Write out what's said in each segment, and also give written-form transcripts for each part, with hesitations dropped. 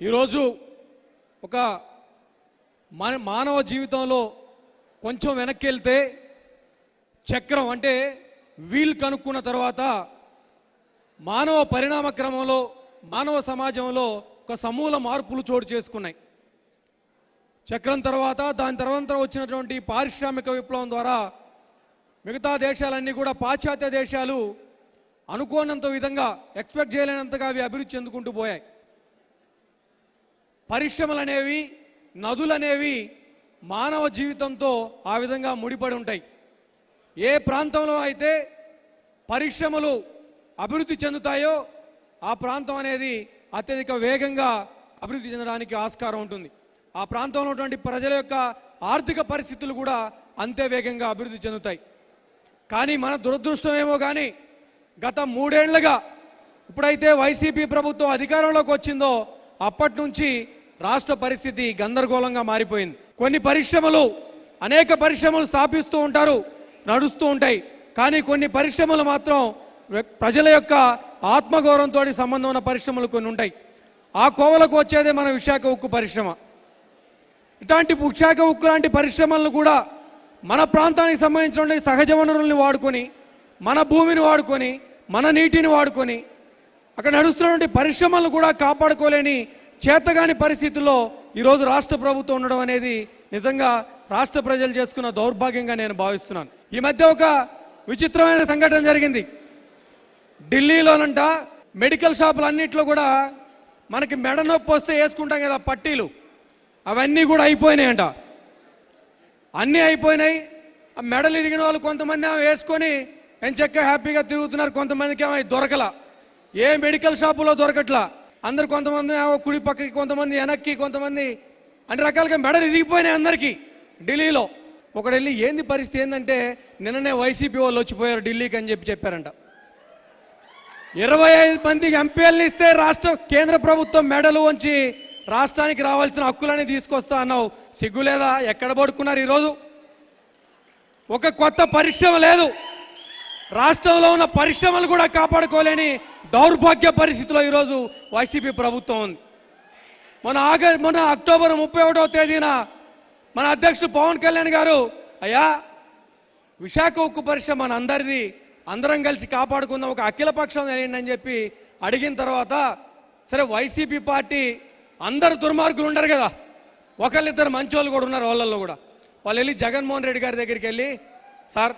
ఈరోజు ఒక మానవ జీవితంలో కొంచెం వెనక్కి వెళ్తే చక్రం అంటే వీల్ కనుక్కున్న తర్వాత మానవ పరిణామ క్రమంలో మానవ సమాజంలో ఒక సమూల మార్పులు చోటు చేసుకున్నాయి. చక్రం తర్వాత దాని తర్వాత వచ్చినటువంటి పారిశ్రామిక విప్లవం ద్వారా మిగతా దేశాలన్నీ కూడా పాశ్చాత్య దేశాలు అనుకోనంత విధంగా ఎక్స్పెక్ట్ చేయలేనంతగా అవి అభివృద్ధి చెందుకుంటూ పోయాయి. పరిశ్రమలు అనేవి నదులు అనేవి మానవ జీవితంతో ఆ విధంగా ముడిపడి ఉంటాయి. ఏ ప్రాంతంలో అయితే పరిశ్రమలు అభివృద్ధి చెందుతాయో ఆ ప్రాంతం అనేది అత్యధిక వేగంగా అభివృద్ధి చెందడానికి ఆస్కారం ఉంటుంది. ఆ ప్రాంతంలో ఉన్నటువంటి ప్రజల యొక్క ఆర్థిక పరిస్థితులు కూడా అంతే వేగంగా అభివృద్ధి చెందుతాయి. కానీ మన దురదృష్టమేమో కానీ గత 3 ఏళ్లుగా ఇప్పుడైతే వైసీపీ ప్రభుత్వం అధికారంలోకి వచ్చిందో అప్పటి నుంచి రాష్ట్ర పరిస్థితి గందరగోళంగా మారిపోయింది. కొన్ని పరిశ్రమలు అనేక పరిశ్రమలు స్థాపిస్తూ ఉంటారు, నడుస్తూ ఉంటాయి. కానీ కొన్ని పరిశ్రమలు మాత్రం ప్రజల యొక్క ఆత్మగౌరవంతో సంబంధం ఉన్న పరిశ్రమలు కొన్ని ఉంటాయి. ఆ కోవలకు వచ్చేదే మన విశాఖ ఉక్కు పరిశ్రమ. ఇట్లాంటి విశాఖ ఉక్కు లాంటి పరిశ్రమలను కూడా మన ప్రాంతానికి సంబంధించిన సహజ వనరుల్ని వాడుకొని, మన భూమిని వాడుకొని, మన నీటిని వాడుకొని అక్కడ నడుస్తున్నటువంటి పరిశ్రమలను కూడా కాపాడుకోలేని చేతగాని పరిస్థితుల్లో ఈరోజు రాష్ట్ర ప్రభుత్వం ఉండడం అనేది నిజంగా రాష్ట్ర ప్రజలు చేసుకున్న దౌర్భాగ్యంగా నేను భావిస్తున్నాను. ఈ మధ్య ఒక విచిత్రమైన సంఘటన జరిగింది. ఢిల్లీలోనంట మెడికల్ షాపులు అన్నింటిలో కూడా మనకి మెడ నొప్పి వస్తే వేసుకుంటాం కదా పట్టీలు, అవన్నీ కూడా అయిపోయినాయంట. అన్నీ అయిపోయినాయి. ఆ మెడలు ఇరిగిన వాళ్ళు కొంతమంది వేసుకొని ఎంచక్క హ్యాపీగా తిరుగుతున్నారు. కొంతమందికి ఏమో దొరకలా, ఏ మెడికల్ షాపులో దొరకట్లా. అందరు కొంతమంది కుడి పక్కకి, కొంతమంది వెనక్కి, కొంతమంది అన్ని రకాలుగా మెడలు ఇరిగిపోయినాయి అందరికీ. ఢిల్లీలో ఒకడు వెళ్ళి ఏంది పరిస్థితి ఏంటంటే నిన్ననే వైసీపీ వాళ్ళు వచ్చిపోయారు ఢిల్లీకి అని చెప్పారంట. 25 మంది ఎంపీఎల్ని ఇస్తే కేంద్ర ప్రభుత్వం మెడలు వంచి రాష్ట్రానికి రావాల్సిన హక్కులని తీసుకొస్తా అన్నావు. సిగ్గులేదా? ఎక్కడ పడుకున్నారు ఈరోజు? ఒక కొత్త పరిశ్రమ లేదు. రాష్ట్రంలో ఉన్న పరిశ్రమలు కూడా కాపాడుకోలేని దౌర్భాగ్య పరిస్థితిలో ఈరోజు వైసీపీ ప్రభుత్వం ఉంది. మొన్న అక్టోబర్ 31వ తేదీన మన అధ్యక్షుడు పవన్ కళ్యాణ్ గారు, అయ్యా విశాఖ ఉక్కు పరిశ్రమ మన అందరిది, అందరం కలిసి కాపాడుకుందాం, ఒక అఖిలపక్షం తెలియండి అని చెప్పి అడిగిన తర్వాత, సరే వైసీపీ పార్టీ అందరు దుర్మార్గులు ఉండరు కదా, ఒకళ్ళిద్దరు మంచోళ్ళు కూడా ఉన్నారు వాళ్ళల్లో కూడా. వాళ్ళు వెళ్ళి జగన్మోహన్ రెడ్డి గారి దగ్గరికి వెళ్ళి, సార్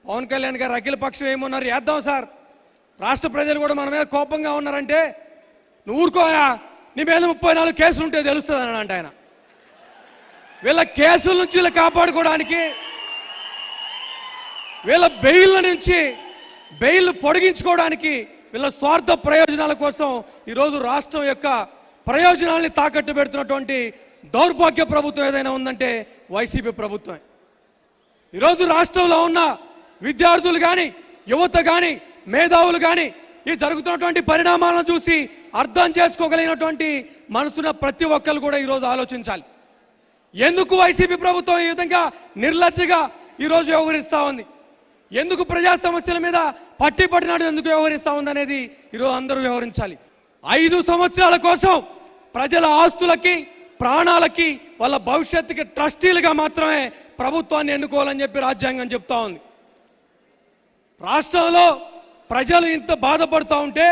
పవన్ కళ్యాణ్ గారు అఖిలపక్షం ఏమన్నారు, వేద్దాం సార్, రాష్ట్ర ప్రజలు కూడా మన మీద కోపంగా ఉన్నారంటే, నువ్వు ఊరుకోయా, నీ మీద 34 కేసులు ఉంటే తెలుస్తుంది అని అంటే ఆయన. వీళ్ళ కేసుల నుంచి వీళ్ళు కాపాడుకోవడానికి, వీళ్ళ బెయిల్ పొడిగించుకోవడానికి, వీళ్ళ స్వార్థ ప్రయోజనాల కోసం ఈరోజు రాష్ట్రం యొక్క ప్రయోజనాల్ని తాకట్టు పెడుతున్నటువంటి దౌర్భాగ్య ప్రభుత్వం ఏదైనా ఉందంటే వైసీపీ ప్రభుత్వమే. ఈరోజు రాష్ట్రంలో ఉన్న విద్యార్థులు కానీ, యువత కానీ, మేధావులు కానీ ఈ జరుగుతున్నటువంటి పరిణామాలను చూసి అర్థం చేసుకోగలిగినటువంటి మనసున్న ప్రతి ఒక్కరు కూడా ఈరోజు ఆలోచించాలి. ఎందుకు వైసీపీ ప్రభుత్వం ఈ విధంగా నిర్లజ్జగా ఈరోజు వ్యవహరిస్తూ ఉంది, ఎందుకు ప్రజా సమస్యల మీద పట్టినాడు ఎందుకు వ్యవహరిస్తూ ఉంది అనేది ఈరోజు అందరూ వ్యవహరించాలి. 5 సంవత్సరాల కోసం ప్రజల ఆస్తులకి, ప్రాణాలకి, వాళ్ళ భవిష్యత్తుకి ట్రస్టీలుగా మాత్రమే ప్రభుత్వాన్ని ఎన్నుకోవాలని చెప్పి రాజ్యాంగం చెప్తా ఉంది. రాష్ట్రంలో ప్రజలు ఇంత బాధపడుతూ ఉంటే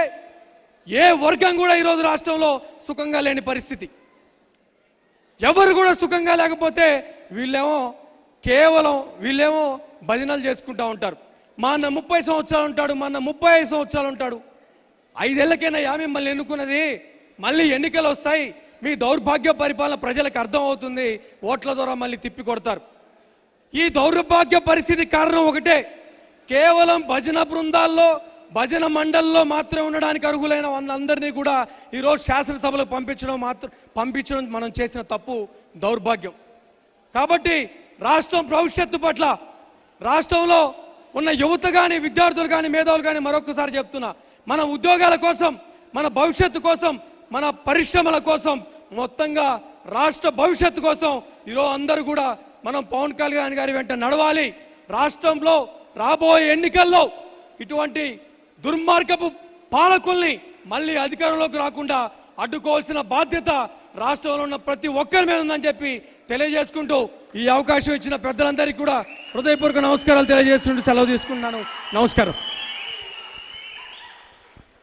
ఏ వర్గం కూడా ఈరోజు రాష్ట్రంలో సుఖంగా లేని పరిస్థితి. ఎవరు కూడా సుఖంగా లేకపోతే వీళ్ళేమో భజనలు చేసుకుంటూ ఉంటారు. మా అన్న 30 సంవత్సరాలు ఉంటాడు, మా అన్న 35 సంవత్సరాలు ఉంటాడు. 5 ఏళ్లకైనా మిమ్మల్ని ఎన్నుకున్నది, మళ్ళీ ఎన్నికలు వస్తాయి, మీ దౌర్భాగ్య పరిపాలన ప్రజలకు అర్థం అవుతుంది, ఓట్ల ద్వారా మళ్ళీ తిప్పి కొడతారు. ఈ దౌర్భాగ్య పరిస్థితి కారణం ఒకటే, కేవలం భజన బృందాల్లో, భజన మండల్లో మాత్రమే ఉండడానికి అర్హులైన అందరినీ కూడా ఈరోజు శాసనసభలకు పంపించడం మనం చేసిన తప్పు, దౌర్భాగ్యం. కాబట్టి రాష్ట్రం భవిష్యత్తు పట్ల, రాష్ట్రంలో ఉన్న యువత కానీ, విద్యార్థులు కానీ, మేధావులు కానీ మరొకసారి చెప్తున్నా, మన ఉద్యోగాల కోసం, మన భవిష్యత్తు కోసం, మన పరిశ్రమల కోసం, మొత్తంగా రాష్ట్ర భవిష్యత్తు కోసం ఈరోజు అందరూ కూడా మనం పవన్ కళ్యాణ్ గారి వెంట నడవాలి. రాష్ట్రంలో రాబోయే ఎన్నికల్లో ఇటువంటి దుర్మార్గపు పాలకుల్ని మళ్ళీ అధికారంలోకి రాకుండా అడ్డుకోవాల్సిన బాధ్యత రాష్ట్రంలో ఉన్న ప్రతి ఒక్కరి మీద ఉందని చెప్పి తెలియజేసుకుంటూ ఈ అవకాశం ఇచ్చిన పెద్దలందరికీ కూడా హృదయపూర్వక నమస్కారాలు తెలియజేస్తుంటూ సెలవు తీసుకుంటున్నాను. నమస్కారం.